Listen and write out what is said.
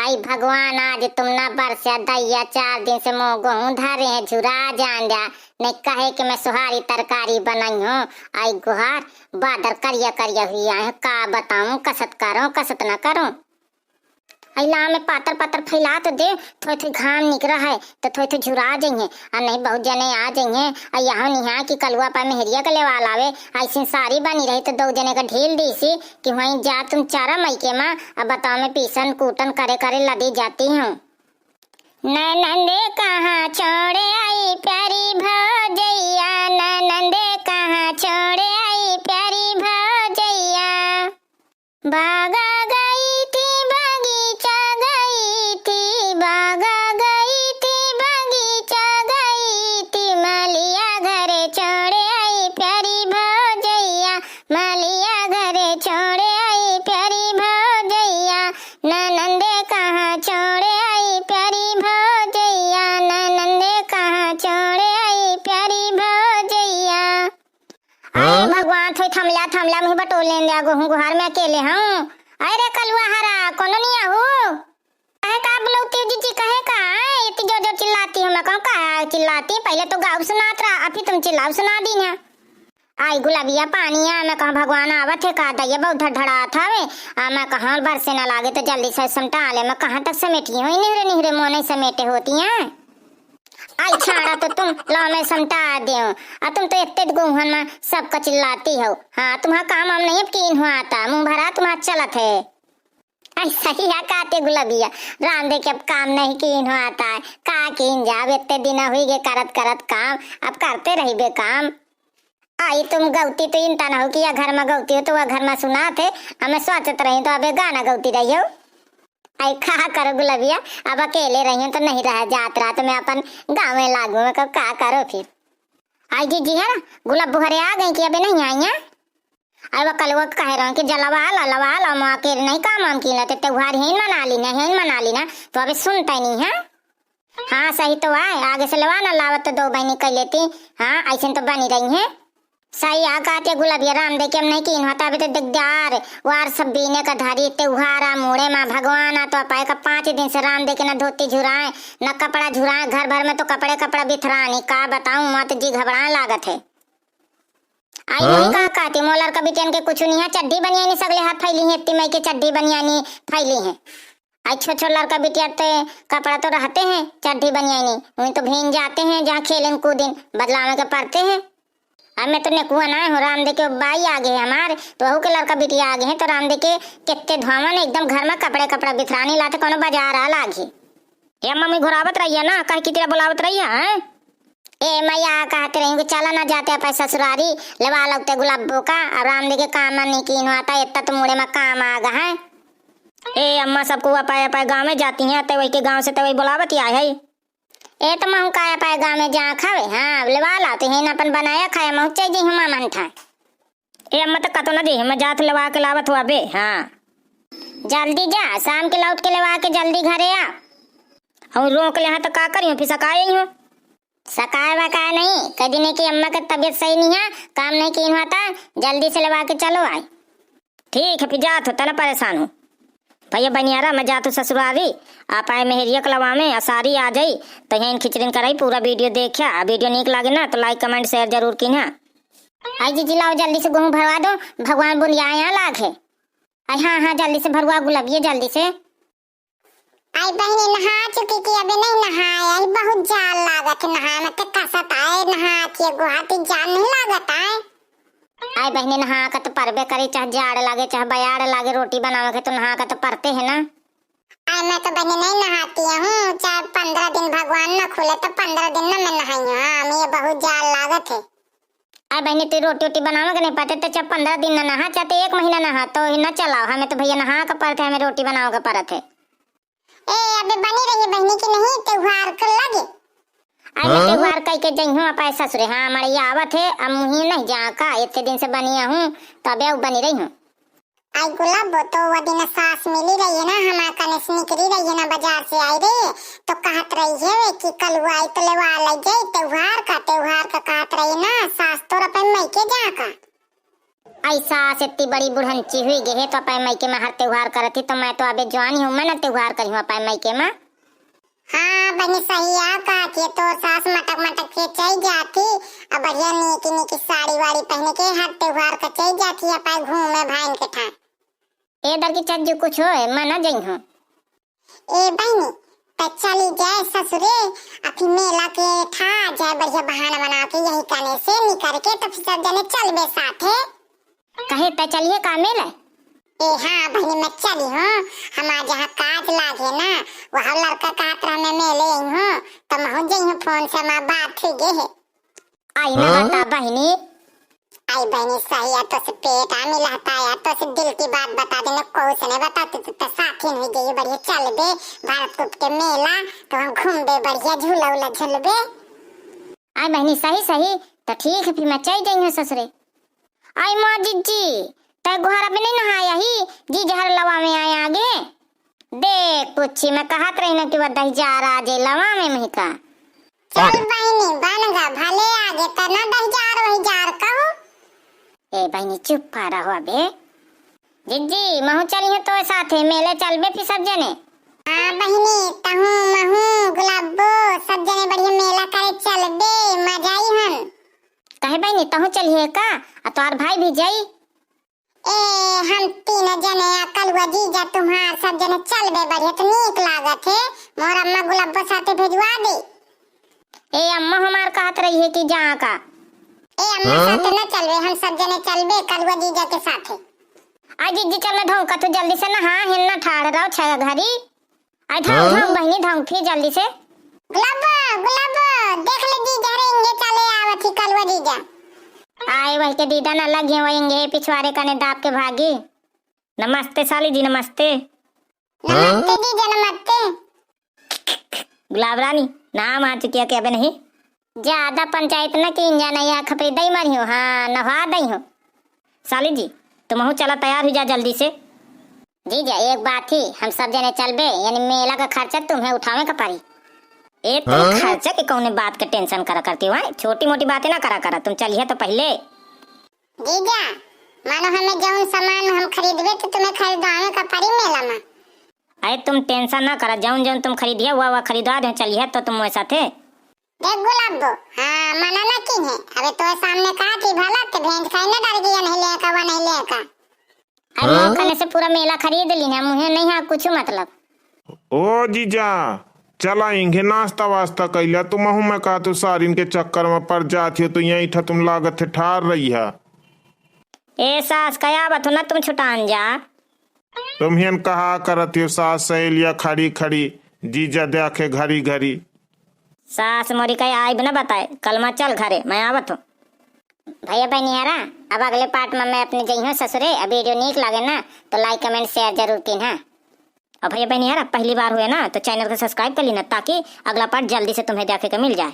आई भगवान आज तुम ना बरसा दैया 4 दिन से मुँह गेहूँ धरे हैं झुरा जान दिया नहीं कहे कि मैं सुहारी तरकारी बनाई हूँ। आई गुहार बादर करिया करिया हुई है का बताऊं कसत करूं कसत न करूं। अला में पातर पातर फैला तो दे थोड़ी थोड़ी घाम निकला है तो थोड़ी थोड़ी झुरा जाइए और नहीं बहुत जने आ जाइए और यहाँ निहा की कलुआ पा मेहरिया के लेवा लावे ऐसी सारी बनी रही तो 2 जने का ढील दी सी कि वहीं जा तुम 4 मई के माँ अब बताओ मैं पीसन कूटन करे करे लदी जाती हूँ। ननंदे कहाँ छोड़े आई प्यारी भौजैया ननंदे कहाँ छोड़े आई प्यारी भौजैया बागा गई थी बगीचा गई थी बागा गई थी बगीचा गई थी मालिया घरे छोड़े आई प्यारी भौजैया मालिया घरे छोड़े आई प्यारी भौजैया ननंदे कहाँ छोड़े आई प्यारी भौजैया ननंदे कहाँ छोड़े आई प्यारी भौजैया। अरे भगवान थोड़ी थमला मुँह बटोल लेन दिया गोहूँ गुहार में अकेले हूँ। अरे कलुआ हरा कोनो नहीं आहू कहे का बुलाती हो जीजी कहे का इतनी जोर जोर चिल्लाती हो मैं कहूँ का चिल्लाती पहले तो गाँव सुनात रहा अभी तुम चिल्लाओ सुना दी ना। आई गुलाबिया पानी आ मैं कहूँ भगवान आवत है का दैया बहुत धड़धड़ा था वे मैं कहाँ बरसे ना लागे तो जल्दी से समटा ले मैं कहाँ तक समेटी हूँ निहरे मोने समेटे होती हैं। आई छाड़ा तो तुम लो मैं समटा दे तुम तो इतने गुहन में सबका चिल्लाती हो। हाँ तुम्हारा काम हम नहीं अब कीन हुआ आता मुँह भरा तुम्हारा चलत है ऐसा ही है काते गुलाबिया राम दे के अब काम नहीं कीन हुआ आता है का कीन जाब इतने दिन हुई गे करत करत काम अब करते रही बे काम। आई तुम गौती तो इंता ना हो कि या घर में गौती हो तो वह घर में सुना थे हमें सोचत रही तो अबे गाना गौती रही हो। आई खा करो गुलाबिया अब अकेले रही हूँ तो नहीं रह जात रहा तो मैं अपन गाँव में लागू मैं कब का करो फिर। आई जी है ना गुलाब बुहरे आ गई कि अबे नहीं आई हैं। आई वह कल वो कह रहा हूँ कि जलवा ला मैं अकेले नहीं काम वाम की लेते त्योहार ही मना ली ना तो अबे सुनता ही नहीं है। हाँ सही तो आए आगे से लवा ना लावत तो 2 बहनी कर लेती। हाँ ऐसे तो बनी रही है सही आ कहते गुलाबिया राम दे के हम नहीं कीन होता अभी तो दिकदार वार सब बीने का धारी त्योहारा मुड़े माँ भगवान आ तो पाए का 5 दिन से राम दे के न धोती झुराए न कपड़ा झुराए घर भर में तो कपड़ा बिथरानी का बताऊं मत जी घबराए लागत है। आई वही का कहती मोलर का बिटियन के कुछ नहीं है चड्डी बनियानी सगले हाथ फैली है इतनी मई के चड्डी बनियानी फैली है। आई छोटे लड़का बिटिया तो कपड़ा तो रहते हैं चड्डी बनियानी वही तो भीन जाते हैं जहाँ खेलन कूदिन बदलावे के पड़ते हैं। अब मैं तो नेकुआ ना हूँ राम दे के बाई आ गए हमारे तो वहू के लड़का बिटिया आ गए हैं तो राम दे के कितने धोवन एकदम घर में कपड़ा बिथरानी लाते कोनो बाजार आ लागी। ये मम्मी घुरावत रही है ना कह की तेरा बुलावत रही है ए मैया कहते रही चला ना जाते अपन ससुरारी लेवा लगते गुलाबो का अब राम दे के काम नहीं कीन आता इतना तो मुड़े में काम आ गया है। ए अम्मा सबको अपाए गाँव में जाती हैं तो वही के गाँव से तो वही बुलावत आए है ए तो महू काया पाए गाँव में जहाँ खावे हाँ लेवा लाते हैं ना अपन बनाया खाया महू चाहिए हुआ मन था ए अम्मा तो कतो ना दे मैं जात लेवा के लावत हुआ बे। हाँ जल्दी जा शाम के लौट के लेवा के जल्दी घरे आ हम रोक ले तो का करी फिर सकाए ही हूँ सकाए वकाए नहीं कभी नहीं कि अम्मा का तबीयत सही नहीं है काम नहीं की हुआ था जल्दी से लेवा के चलो आए। ठीक है फिर जात हो तना परेशान हूँ भैया बनियारा मैं जातू ससुरारी आप आए मेहरिया कलवा में असारी आ जाई तो यहीं खिचड़िन कराई पूरा वीडियो देखा वीडियो नीक लागे ना तो लाइक कमेंट शेयर जरूर की ना। आई जी लाओ जल्दी से गेहूँ भरवा दो भगवान बुनिया यहाँ लाग है। आई हाँ जल्दी से भरवा गुलाबिया जल्दी से। आई बहनी नहा चुकी थी अभी नहीं नहाए आई बहुत जान लागत नहा में तो कसत आए नहा गुहाती जान नहीं लागत आए। आई बहनी नहा का तो परबे करी चाहे जाड़ लागे चाहे बयाड़ लागे रोटी बनावे के तो नहा का तो परते है ना। आई मैं तो बहनी नहीं नहाती हूँ चाहे 15 दिन भगवान न खुले तो 15 दिन न मैं नहाई हूँ। हाँ मैं बहुत जाड़ लागत है। आई बहनी तू रोटी बनावे के नहीं पाते तो चाहे 15 दिन न नहा चाहते 1 महीना नहा तो न चलाओ हमें तो भैया नहा का परत है हमें रोटी बनाओ का परत है। ए अबे बनी रही बहनी की नहीं त्योहार कर लगे अरे त्योहार कई के जई हूँ अपने ससुरे। हाँ मड़िया आवत है अब मुही नहीं जा का इतने दिन से बनिया हूँ तबे बनी रही हूँ। आई गुलाब तो वो दिन सास मिली रही है ना हमारे कनेस निकली रही है ना बाजार से आई रही तो कहत रही है कि कल वो आई तो लेवा ले जाए त्योहार का कहत रही ना सास तो अपन मई के जा का। ऐसा से इतनी बड़ी बुढ़ंची हुई गई है तो अपन मायके में हर त्योहार करती, तो मैं तो अबे जवान ही हूँ, मैं ना त्योहार करी हूँ अपन मायके में। हाँ बनी सही है काकी, तो सास मटक मटक के चल जाती अब बढ़िया नीकी नीकी साड़ी वाड़ी पहन के हर त्योहार का चल जाती है पाए घूमे भाई के ठा। ए दर की चज्जू कुछ हो मैं ना जई हूँ। ए बहनी तो चली जाए ससुरे, अभी मेला के ठा जाए बढ़िया बहाना बना के यही करने से निकल के तो फिर सब जने चल बे साथे। कहे तय चलिए का मेला? ए हाँ बहनी मैं चली हूँ, हमारे जहाँ काज लागे ना वहाँ लड़का काट रहा मैं मेले आई हूँ, तो मैं जई हूँ फोन से माँ बात हुई गे है। आई ना बता बहनी। आई बहनी सही है, तो से पेट आ मिलाता है, तो से दिल की बात बता देना, कुछ नहीं बताती तो साथी हुई गई बढ़िया चल बे भारत कूप के मेला, तो हम घूम बे बढ़िया झूला उला झूल बे। आई बहनी सही सही, तो ठीक है फिर मैं चल गई हूँ ससुरे। आई माँ जीजी तय गुहार अभी नहीं नहाया ही, जी जहर लवा में आए आगे देख पूछी मैं कहत रही ना कि वह दही जा रहा जे लवा में मही का। चल बहनी बनगा भले आगे तो ना दही जार वही जार कहो। ए बहनी चुप पा रहो अबे। जीजी महू चली है तो साथे मेले चल बे फिर सब जने। हाँ बहनी तहू महू गुलाबो सब जने बढ़िया मेला करे चल बे मजा आई हम। कहे बहनी तहू चलिए का और तोर भाई भी जाई? ए हम तीन जने कलुआ जीजा तुम्हार सब जने चल बे बढ़िया तो नीक लागत है, मोर अम्मा गुलाबो साथे भेजवा दे। ए अम्मा हमार कहत रही है कि जहाँ का। ए अम्मा साथे न चल बे, हम सब जने चल बे कलुआ जीजा के साथे। आई जीजी चल धों का तू जल्दी से नहा हिलना ठाड़ रहो छह घरी। आई धाऊ धाऊ बहनी धाऊ फिर जल्दी से। गुलाबो गुलाबो देख ले जीजा रेंगे चले आवत ही कलुआ जीजा। आए वही के दीदा न लगे वही पिछवाड़े कने दाप के भागी। नमस्ते साली जी नमस्ते। नमस्ते जीजा नमस्ते। गुलाब रानी नाम आ चुकी है क्या अबे नहीं? ज्यादा पंचायत न की जाना या खपरी दई मरी हूँ, हाँ नहा दई हूँ। साली जी तुम हूँ चला तैयार हो जा जल्दी से। जीजा एक बात थी, हम सब जने चल बे यानी मेला का खर्चा तुम्हें उठावे का पड़ी। ए तुम खर्चा के कौने बात का टेंशन करा करती हो, छोटी मोटी बातें ना करा तुम चलिए तो पहले। जीजा मानो हमें जौन सामान हम खरीदबे तो तुम्हें खरीदवावे का पड़ी मेला में। अरे तुम टेंशन ना करा, जौन जौन तुम खरीदिए वह खरीदवा दे चलिए तो तुम वैसा थे। देख गुलाबो हाँ मना ना की है, अबे तो सामने कहा थी भला तो भेंट खाई ना डर गया नहीं लेका वो नहीं लेका। अरे मौका से पूरा मेला खरीद ली ना, मुझे नहीं है कुछ मतलब। ओ जीजा चला इंगे नाश्ता वास्ता कैला, तुम हूँ मैं कहा तू सारिन के चक्कर में पड़ जाती हो तो यही था तुम लागत थे ठार रही है। ए सास कया बतो ना तुम छुटान जा। तुम हिन कहा करती हो सास सहेलिया खड़ी खड़ी जीजा देखे घड़ी घड़ी। सास मोरी कया आई बिना बताए कल मैं चल घरे मैं आवत हूँ। भैया बहनियारा अब अगले पार्ट में मैं अपने जई हूँ ससुरे। अब वीडियो नीक लगे ना तो लाइक कमेंट शेयर जरूर की ना। और भैया बहनियारा पहली बार हुए ना तो चैनल को सब्सक्राइब कर लेना ताकि अगला पार्ट जल्दी से तुम्हें देखे के मिल जाए।